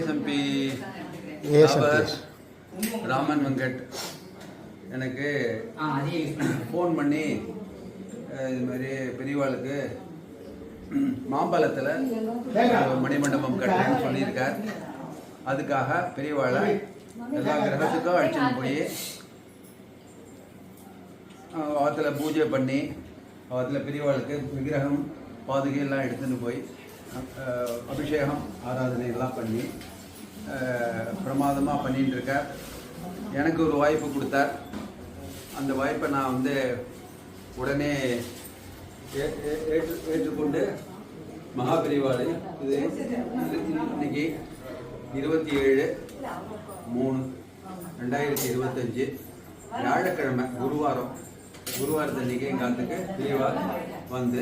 ஏஎஸ்எம்பி ராமன் வெங்கட் எனக்கு ஃபோன் பண்ணி இது மாதிரி பெரியவாளுக்கு மாம்பழத்தில் மணிமண்டபம் கட்டுறேன்னு சொல்லியிருக்கார். அதுக்காக பெரியவாளை எல்லா கிரகத்துக்கும் அழைச்சிட்டு போய் அவத்தில் பூஜை பண்ணி அவத்தில் பெரியவாளுக்கு விக்கிரகம் பாதுகை எல்லாம் எடுத்துன்னு போய் அபிஷேகம் ஆராதனை எல்லாம் பண்ணி பிரமாதமாக பண்ணிட்டு இருக்கார். எனக்கு ஒரு வாய்ப்பு கொடுத்தார். அந்த வாய்ப்பை நான் உடனே ஏற்றுக்கொண்டு மகாபெரிவாளை இது இன்னைக்கு 27/3/2025 வியாழக்கிழமை குருவாரத்தன்னைக்கு எங்காலத்துக்கு பெரியவாள் வந்து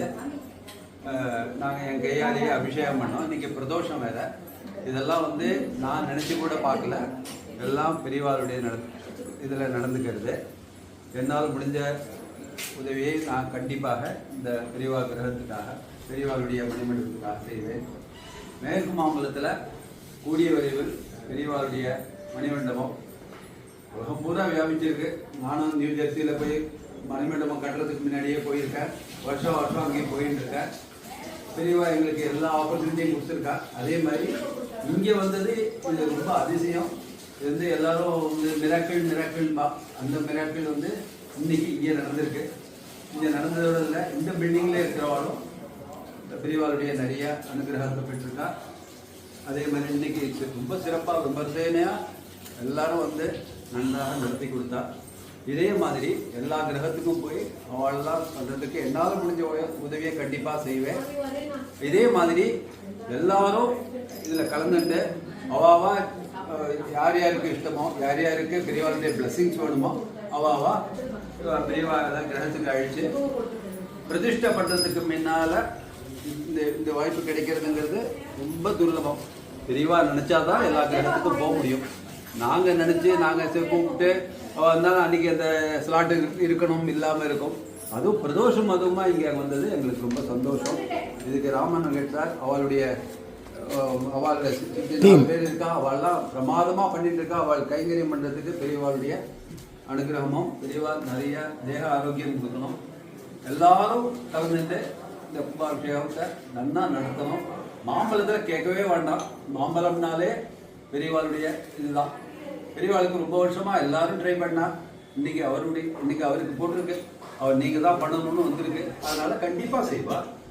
நாங்கள் என் கையாலேயே அபிஷேகம் பண்ணோம். இன்றைக்கி பிரதோஷம் வேறு. இதெல்லாம் நான் நினச்சி கூட பார்க்கல. எல்லாம் பெரியவாளுடைய இதில் நடந்துக்கிறது. என்னால் முடிஞ்ச உதவியை நான் கண்டிப்பாக இந்த பெரியவா கிரகத்துக்காக பெரியவாளுடைய மணிமண்டபத்துக்காக செய்வேன். மேற்கு மாம்பலத்தில் கூடிய விரைவில் பெரியவாளுடைய மணிமண்டபம் உலகம் பூரா வியாபிச்சிருக்கு. நானும் நியூ ஜெர்சியில் போய் மணிமண்டபம் கட்டுறதுக்கு முன்னாடியே போயிருக்கேன். வருஷம் அங்கேயும் போயிட்டு இருக்கேன். பெரியவா எங்களுக்கு எல்லா ஆப்பர்ச்சுனிட்டியும் கொடுத்துருக்கா. அதே மாதிரி இங்கே வந்தது இது ரொம்ப அதிசயம். இது எல்லாரும் மிராக்கிள் அந்த மிராக்கிள் இன்னைக்கு இங்கே நடந்திருக்கு. இங்கே நடந்ததோட இல்லை, இந்த பில்டிங்கில் இருக்கிறவாலும் பெரியவாளுடைய நிறைய அனுகிரகத்தை பெற்றிருக்கா. அதே மாதிரி இன்னைக்கு ரொம்ப சிறப்பாக விமர்சனையாக எல்லாரும் நன்றாக நடத்தி கொடுத்தா. இதே மாதிரி எல்லா கிரகத்துக்கும் போய் அவளெல்லாம் பண்ணுறதுக்கு என்னால் முடிஞ்ச உதவியை கண்டிப்பாக செய்வேன். இதே மாதிரி எல்லாரும் இதில் கலந்துட்டு அவாவா யார் யாருக்கு இஷ்டமோ யார் யாருக்கு பெரியவாளுடைய பிளெஸிங்ஸ் வேணுமோ அவாவா பெரியவா கிரகத்துக்கு அழிச்சு பிரதிஷ்டை பண்ணுறதுக்கு முன்னால் இந்த வாய்ப்பு கிடைக்கிறதுங்கிறது ரொம்ப துர்லபம். பெரியவா நினச்சாதான் எல்லா கிரகத்துக்கும் போக முடியும். நாங்கள் நினச்சி நாங்கள் கூப்பிட்டு வந்தாலும் அன்றைக்கி அந்த ஸ்லாட்டு இருக்கணும் இல்லாமல் இருக்கும். அதுவும் பிரதோஷம் அதுவுமா இங்கே வந்தது எங்களுக்கு ரொம்ப சந்தோஷம். இதுக்கு ராமன் கேட்டார். அவளுடைய பேர் இருக்கா. அவள்லாம் பிரமாதமாக பண்ணிட்டு இருக்கா. அவள் கைங்கரியம் பண்ணுறதுக்கு பெரியவாளுடைய அனுகிரகமும் பெரியவா நிறைய தேக ஆரோக்கியம் கொடுக்கணும். எல்லாரும் கலந்துட்டு இந்த கும்பாபிஷேகத்தை நன்னா நடத்தணும். மாம்பழத்தில் கேட்கவே வேண்டாம். மாம்பழம்னாலே பெரியவாளுடைய இதுதான். பெரியவாளுக்கு ரொம்ப வருஷமாக எல்லாரும் ட்ரை பண்ணா. இன்னைக்கு அவருக்கு போட்டிருக்கு. அவர் நீங்கள் தான் பண்ணணும்னு வந்திருக்கு. அதனால கண்டிப்பாக செய்வார்.